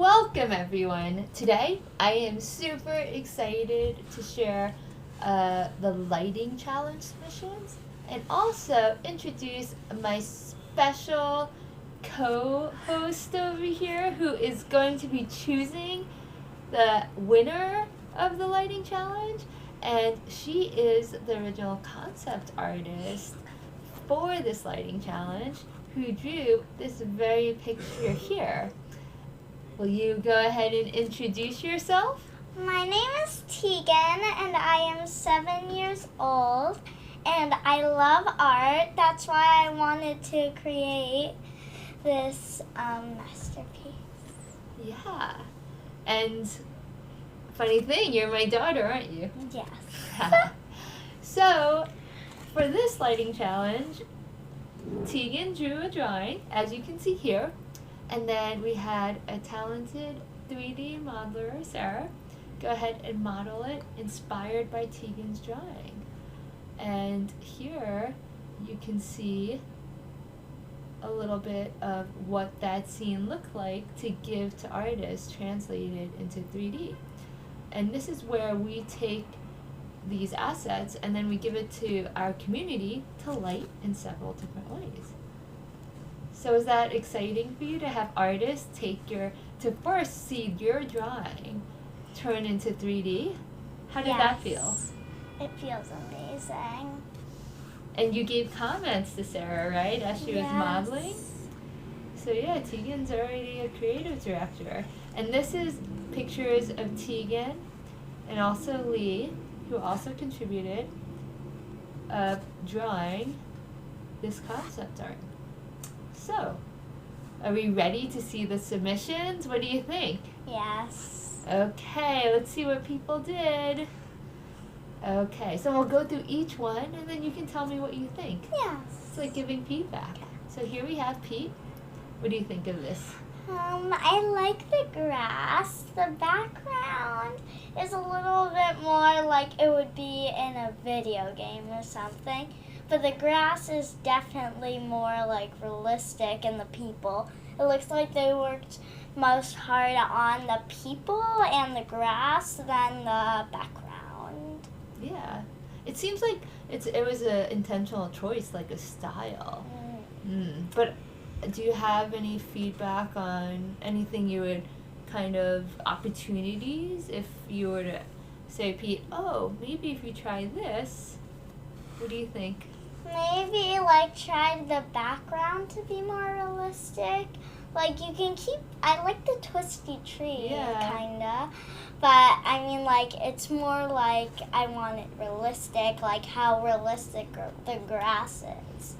Welcome everyone. Today I am super excited to share the lighting challenge submissions and also introduce my special co-host over here who is going to be choosing the winner of the lighting challenge, and she is the original concept artist for this lighting challenge who drew this very picture here. Will you go ahead and introduce yourself? My name is Tegan, and I am 7 years old, and I love art. That's why I wanted to create this masterpiece. Yeah. And funny thing, you're my daughter, aren't you? Yes. So, for this lighting challenge, Tegan drew a drawing, as you can see here. And then we had a talented 3D modeler, Sarah, go ahead and model it inspired by Tegan's drawing. And here you can see a little bit of what that scene looked like to give to artists translated into 3D. And this is where we take these assets and then we give it to our community to light in several different ways. So is that exciting for you to have artists to first see your drawing turn into 3D? How did that feel? It feels amazing. And you gave comments to Sarah, right, as she was modeling? So yeah, Tegan's already a creative director. And this is pictures of Tegan and also Lee, who also contributed, drawing this concept art. So, are we ready to see the submissions? What do you think? Yes. Okay, let's see what people did. Okay, so we'll go through each one and then you can tell me what you think. Yes. It's like giving feedback. So here we have Pete. What do you think of this? I like the grass. The background is a little bit more like it would be in a video game or something. But the grass is definitely more like realistic, and the people. It looks like they worked most hard on the people and the grass than the background. Yeah. It seems like it was an intentional choice, like a style. But do you have any feedback on anything you would kind of opportunities if you were to say, Pete, oh, maybe if you try this, what do you think? Maybe like try the background to be more realistic. Like you can I like the twisty tree kinda. But I mean like it's more like I want it realistic, like how realistic the grass is.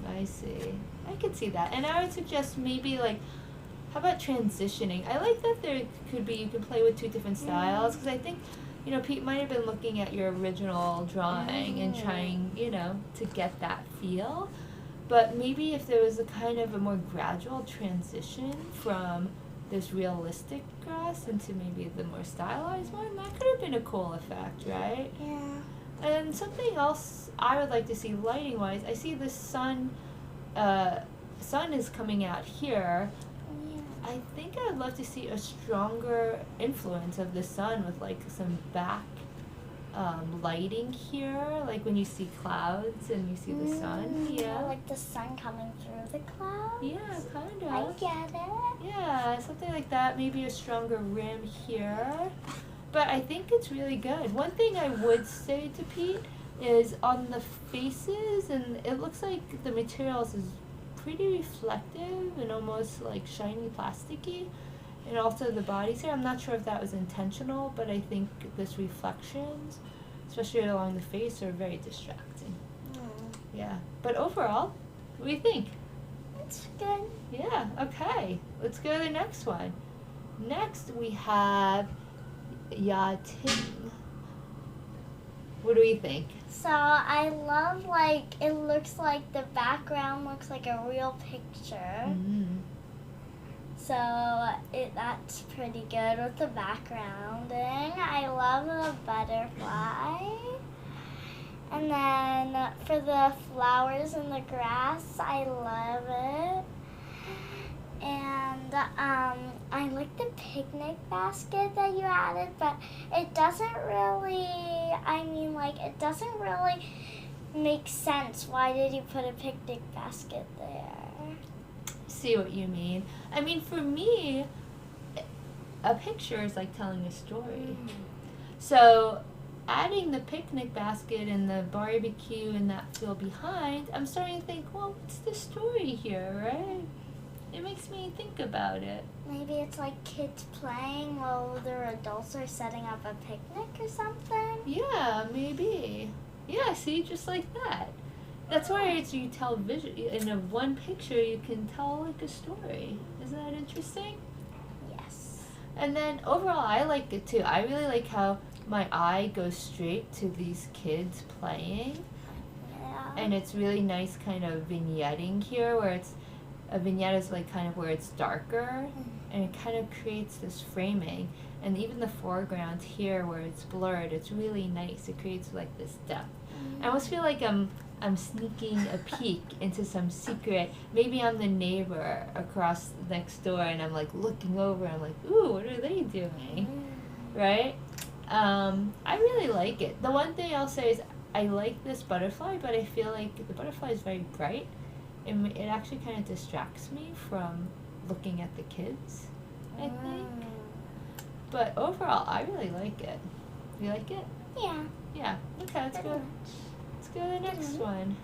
I see. I could see that. And I would suggest maybe like, how about transitioning? I like that you can play with two different styles, because I think, Pete might have been looking at your original drawing and trying, to get that feel. But maybe if there was a kind of a more gradual transition from this realistic grass into maybe the more stylized one, that could have been a cool effect, right? Yeah. And something else I would like to see lighting-wise, I see the sun is coming out here. I think I'd love to see a stronger influence of the sun with like some back lighting here, like when you see clouds and you see the sun. Yeah. Like the sun coming through the clouds. Yeah, kind of. I get it. Yeah, something like that. Maybe a stronger rim here. But I think it's really good. One thing I would say to Pete is on the faces, and it looks like the materials is pretty reflective and almost like shiny plasticky, and also the bodies here. I'm not sure if that was intentional, but I think this reflections, especially along the face, are very distracting. Yeah, but overall, what do you think? It's good. Yeah, okay, let's go to the next one. Next we have Yatin. What do we think? So I love it looks like the background looks like a real picture. So that's pretty good with the backgrounding. I love the butterfly. And then for the flowers and the grass, I love it. And I like the picnic basket that you added, but it doesn't really, it doesn't really make sense. Why did you put a picnic basket there? See what you mean. I mean, for me, a picture is like telling a story. So adding the picnic basket and the barbecue and that field behind, I'm starting to think, well, what's the story here, right? It makes me think about it. Maybe it's like kids playing while their adults are setting up a picnic or something? Yeah, maybe. Yeah, see, just like that. That's why it's you tell vision in a one picture you can tell like a story. Isn't that interesting? Yes. And then overall I like it too. I really like how my eye goes straight to these kids playing. Yeah. And it's really nice kind of vignetting here where it's a vignette is like kind of where it's darker and it kind of creates this framing. And even the foreground here where it's blurred, it's really nice. It creates like this depth. I almost feel like I'm sneaking a peek into some secret. Maybe I'm the neighbor across next door and I'm like looking over and I'm like, ooh, what are they doing? Right? I really like it. The one thing I'll say is I like this butterfly, but I feel like the butterfly is very bright. It actually kind of distracts me from looking at the kids, I think. But overall, I really like it. You like it? Yeah. Yeah. Okay, let's go. Let's go to the next one.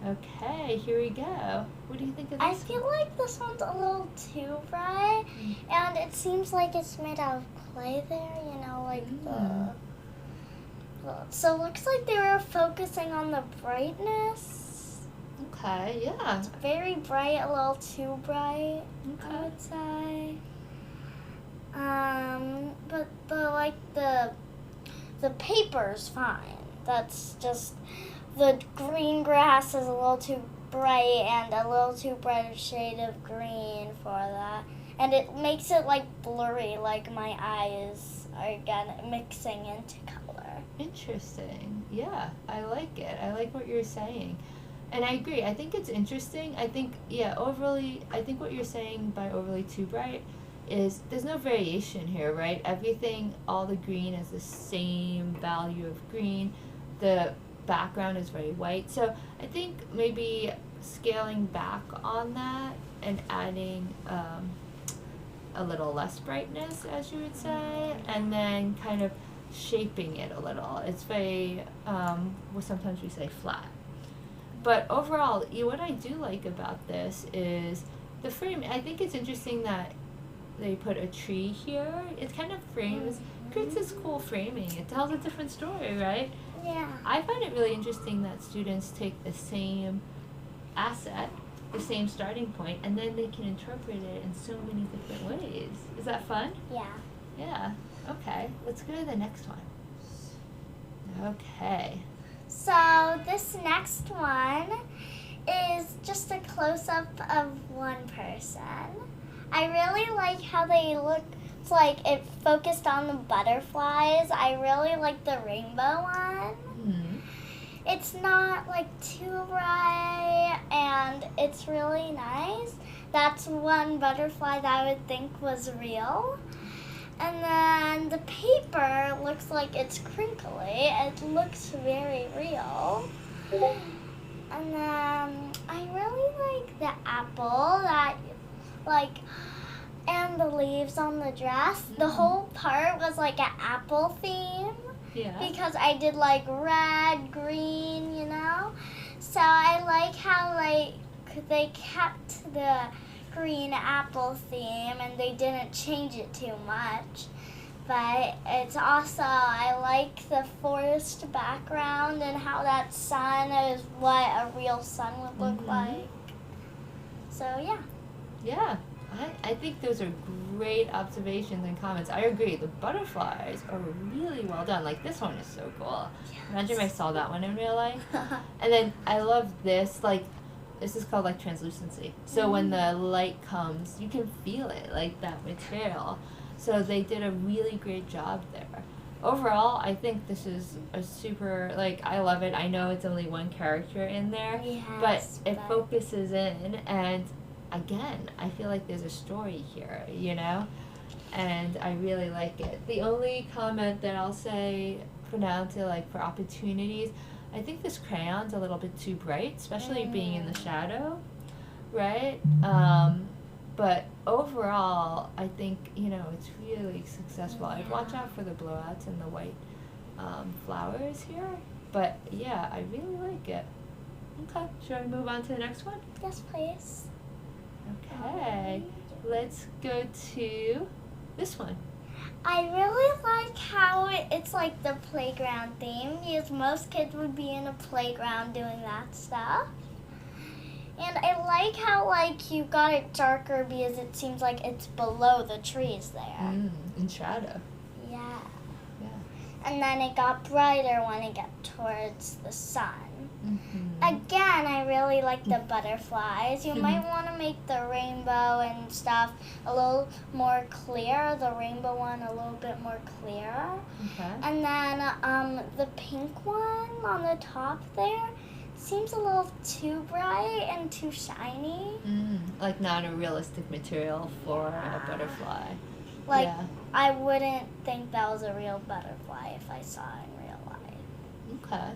Okay, here we go. What do you think of this? I feel like this one's a little too bright, and it seems like it's made out of clay there, so it looks like they were focusing on the brightness. Okay, yeah. It's very bright, a little too bright, Okay. I would say. But the paper's fine. That's just the green grass is a little too bright and a little too bright a shade of green for that. And it makes it like blurry, like my eyes are again mixing into color. Interesting. Yeah, I like it. I like what you're saying. And I agree. I think it's interesting. I think what you're saying by overly too bright is there's no variation here, right? Everything, all the green is the same value of green. The background is very white. So I think maybe scaling back on that and adding a little less brightness, as you would say, and then kind of shaping it a little. It's very, sometimes we say flat. But overall, what I do like about this is the frame. I think it's interesting that they put a tree here. It kind of frames, creates this cool framing. It tells a different story, right? Yeah. I find it really interesting that students take the same asset, the same starting point, and then they can interpret it in so many different ways. Is that fun? Yeah. Yeah. Okay. Let's go to the next one. Okay. So this next one is just a close-up of one person. I really like how they look. It's like it focused on the butterflies. I really like the rainbow one. Mm-hmm. It's not like too bright and it's really nice. That's one butterfly that I would think was real. And then the paper looks like it's crinkly. It looks very real. And then I really like the apple and the leaves on the dress. The whole part was like an apple theme. Yeah. Because I did like red, green, So I like how they kept the green apple theme and they didn't change it too much. But it's also, I like the forest background and how that sun is what a real sun would look like. So yeah. Yeah. I think those are great observations and comments. I agree. The butterflies are really well done. Like this one is so cool. Yes. Imagine if I saw that one in real life. And then I love this. Like this is called like translucency. So when the light comes, you can feel it, like that material. So they did a really great job there. Overall, I think this is a super, I love it. I know it's only one character in there, but it focuses in and again, I feel like there's a story here, you know? And I really like it. The only comment that I'll say for now to like for opportunities, I think this crayon's a little bit too bright, especially being in the shadow, right? But overall, I think, you know, it's really successful. I'd watch out for the blowouts and the white flowers here. But yeah, I really like it. Okay, shall we move on to the next one? Yes, please. Okay, let's go to this one. I really like how it's like the playground theme, because most kids would be in a playground doing that stuff. And I like how like you got it darker because it seems like it's below the trees there. In shadow. Yeah. Yeah. And then it got brighter when it got towards the sun. Mm-hmm. Again, I really like the butterflies. You might want to make the rainbow and stuff a little more clear, the rainbow one a little bit more clear. Okay. And then the pink one on the top there seems a little too bright and too shiny. Like not a realistic material for a butterfly. Like, yeah. I wouldn't think that was a real butterfly if I saw it in real life. Okay.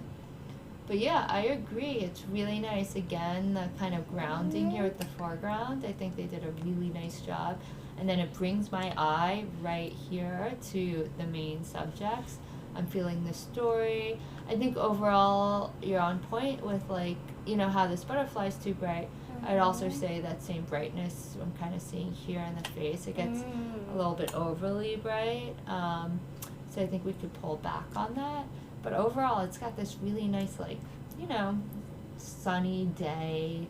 But yeah, I agree. It's really nice. Again, the kind of grounding here with the foreground. I think they did a really nice job. And then it brings my eye right here to the main subjects. I'm feeling the story. I think overall you're on point with like, you know, how this butterfly's too bright. I'd also say that same brightness I'm kind of seeing here in the face. It gets a little bit overly bright. So I think we could pull back on that. But overall, it's got this really nice, like, you know, sunny day,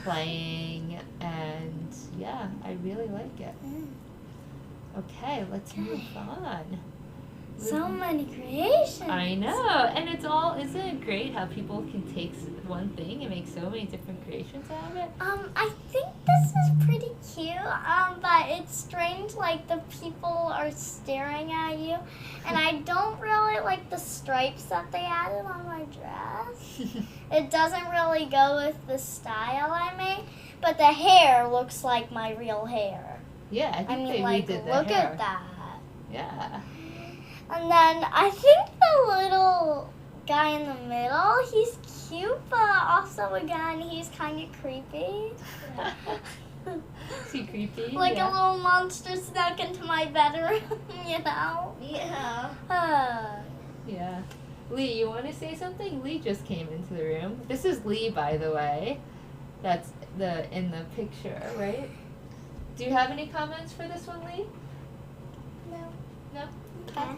playing, and yeah, I really like it. Okay, let's move on. So many creations. I know, and it's all, isn't it great how people can take one thing and make so many different creations out of it? I think this is pretty cute, but it's strange, like, the people are staring at you, and I don't really like the stripes that they added on my dress. It doesn't really go with the style I made, but the hair looks like my real hair. Yeah, I think they like, redid the look hair. at that. Yeah. And then I think the little guy in the middle, he's cute, but also again, he's kind of creepy. Is he creepy? Like a little monster snuck into my bedroom, you know? Yeah. Yeah. Lee, you want to say something? Lee just came into the room. This is Lee, by the way. That's in the picture, right? Do you have any comments for this one, Lee? No. No? Okay.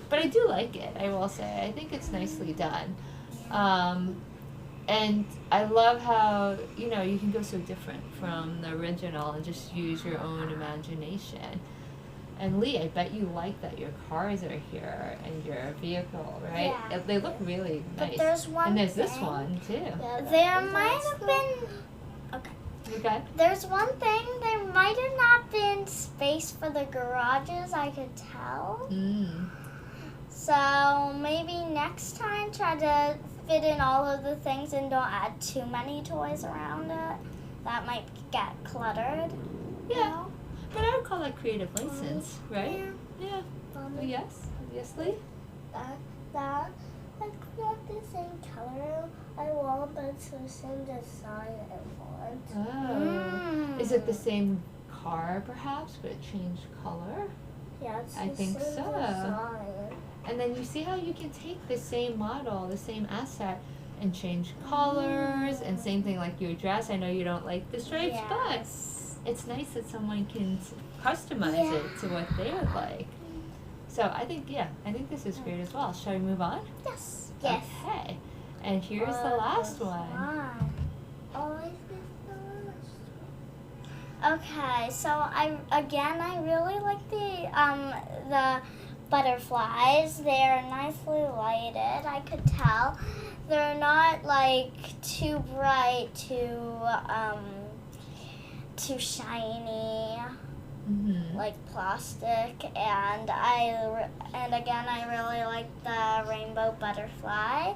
But I do like it, I will say. I think it's nicely done. And I love how, you know, you can go so different from the original and just use your own imagination. And Lee, I bet you like that your cars are here and your vehicle, right? Yeah. They look really nice. But there's one and there's thing. this one, too. Yeah, there might have been... Okay. Okay. There's one thing, there might have not been space for the garages, I could tell. So maybe next time try to fit in all of the things and don't add too many toys around it. That might get cluttered. Yeah. You know? But I would call that creative license, right? Yeah. Yes? Yes, Lee? That it's not the same color I want, but it's the same design I want. Oh. Is it the same car, perhaps, but it changed color? Yeah, it's I the think same so. design. And then you see how you can take the same model, the same asset, and change colors, and same thing like your dress. I know you don't like the stripes, but it's nice that someone can customize it to what they would like. So I think this is great as well. Shall we move on? Yes. Okay. And here's the last one. Okay, so I really like the butterflies. They're nicely lighted. I could tell they're not like too bright, too shiny, like plastic. And again, I really like the rainbow butterfly.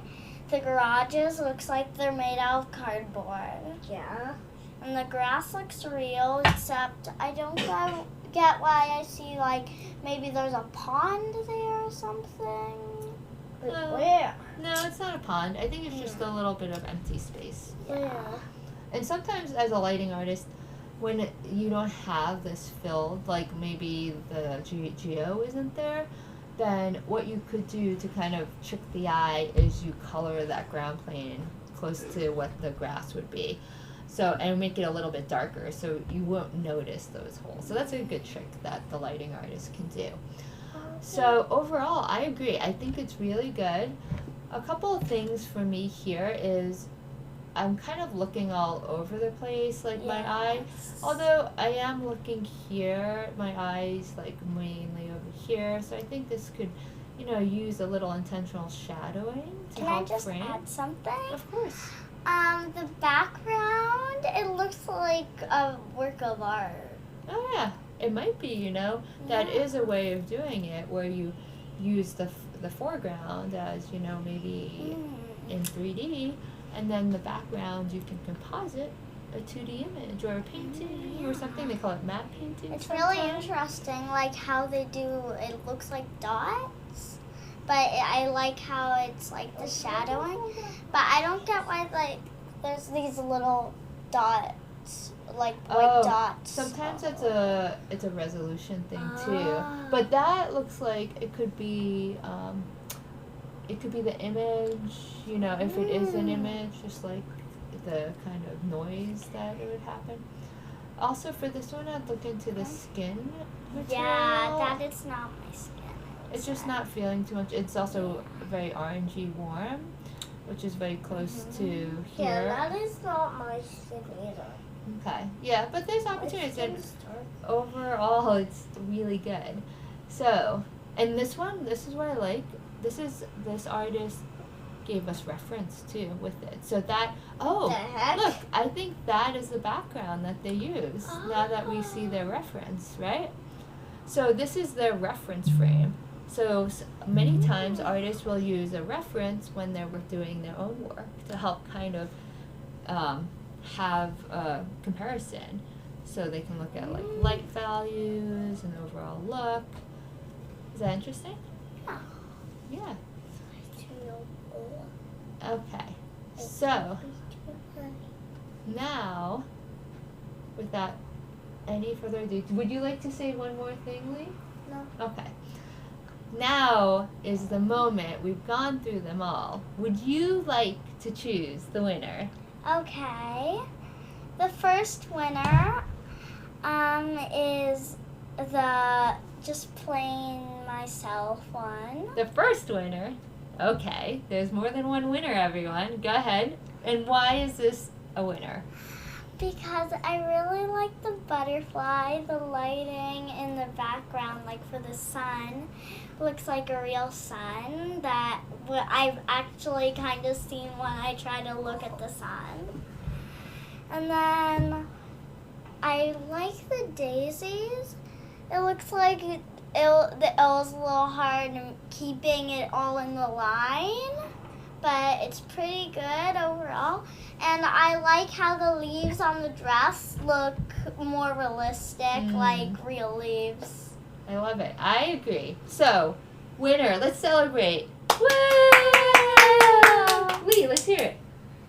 The garages looks like they're made out of cardboard. Yeah. And the grass looks real, except I don't get why I see, like, maybe there's a pond there or something. Where? No, it's not a pond. I think it's just a little bit of empty space. Yeah. And sometimes as a lighting artist, when you don't have this filled, like maybe the geo isn't there, then what you could do to kind of trick the eye is you color that ground plane close to what the grass would be. So, and make it a little bit darker so you won't notice those holes. So that's a good trick that the lighting artist can do. So overall, I agree. I think it's really good. A couple of things for me here is I'm kind of looking all over the place, like my eye. Although I am looking here, my eye's like mainly over here. So I think this could, use a little intentional shadowing to help frame. Can I just add something? Of course. The background, it looks like a work of art. Oh yeah, it might be, that is a way of doing it where you use the foreground as, maybe in 3D, and then the background you can composite a 2D image or a painting or something. They call it matte painting. It's really interesting, like how they do, it looks like dots, but I like how it's like the shadowing, but I don't get why, like, there's these little dots, like white dots. Sometimes it's a resolution thing too, but that looks like it could be the image, if it is an image, just like the kind of noise that it would happen. Also for this one, I'd look into the skin material. Yeah, that is not my skin. It's just not feeling too much. It's also very orangey warm, which is very close to here. Yeah, that is not my skin either. Okay. Yeah, but there's opportunities, and overall, it's really good. So, and this is what I like. This artist gave us reference too with it. So that, the heck? Look, I think that is the background that they use now that we see their reference, right? So this is their reference frame. So many times artists will use a reference when they're doing their own work to help kind of have a comparison. So they can look at like light values and overall look. Is that interesting? Yeah. Okay. So now, without any further ado, would you like to say one more thing, Lee? No. Okay. Now is the moment. We've gone through them all. Would you like to choose the winner? Okay. The first winner is the just plain myself one. The first winner? Okay. There's more than one winner, everyone. Go ahead. And why is this a winner? Because I really like the butterfly, the lighting in the background, like for the sun. Looks like a real sun that I've actually kind of seen when I try to look at the sun. And then I like the daisies. It looks like it was a little hard keeping it all in the line, but it's pretty good overall. And I like how the leaves on the dress look more realistic, like real leaves. I love it. I agree. So, winner, let's celebrate. Woo! Lee, let's hear it.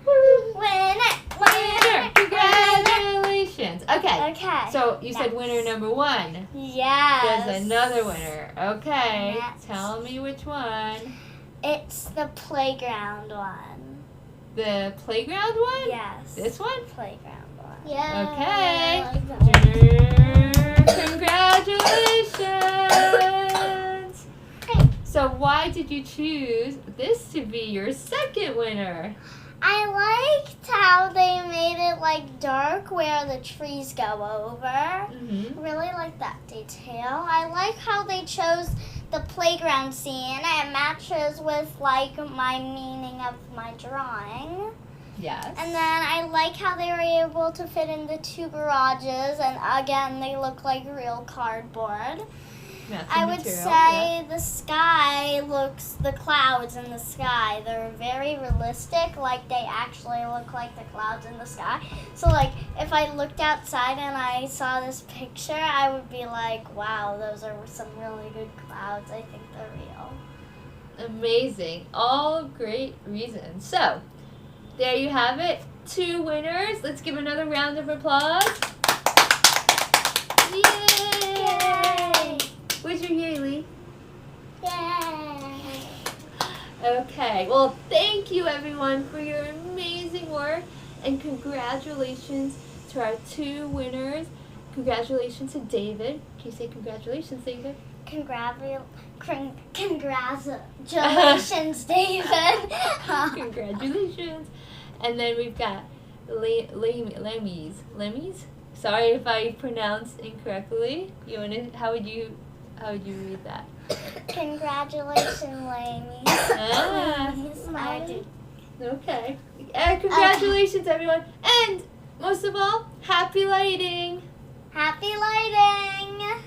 Woo! Winner! Congratulations. Okay. So, you said winner number 1. Yes. There's another winner. Okay. Next. Tell me which one. It's the playground one. The playground one? Yes. This one? Playground one. Yeah. Congratulations. So why did you choose this to be your second winner? I liked how they made it like dark where the trees go over. Really like that detail. I like how they chose the playground scene. It matches with like my meaning of my drawing. Yes. And then I like how they were able to fit in the 2 garages, and again they look like real cardboard. matching I would material. say the sky the clouds in the sky, they're very realistic, like they actually look like the clouds in the sky. So like if I looked outside and I saw this picture, I would be like, wow, those are some really good clouds. I think they're real. Amazing. All great reasons. So, there you have it. 2 winners. Let's give another round of applause. Yay! Where's your yay, Lee? Yay! Okay. Well, thank you everyone for your amazing work, and congratulations to our 2 winners. Congratulations to David. Can you say congratulations, David? Congratulations, David. Congratulations. And then we've got Lemmy's. Sorry if I pronounced incorrectly. How would you read that? Congratulations, Lamy. Ah, I did. okay. Congratulations, everyone. And most of all, happy lighting. Happy lighting.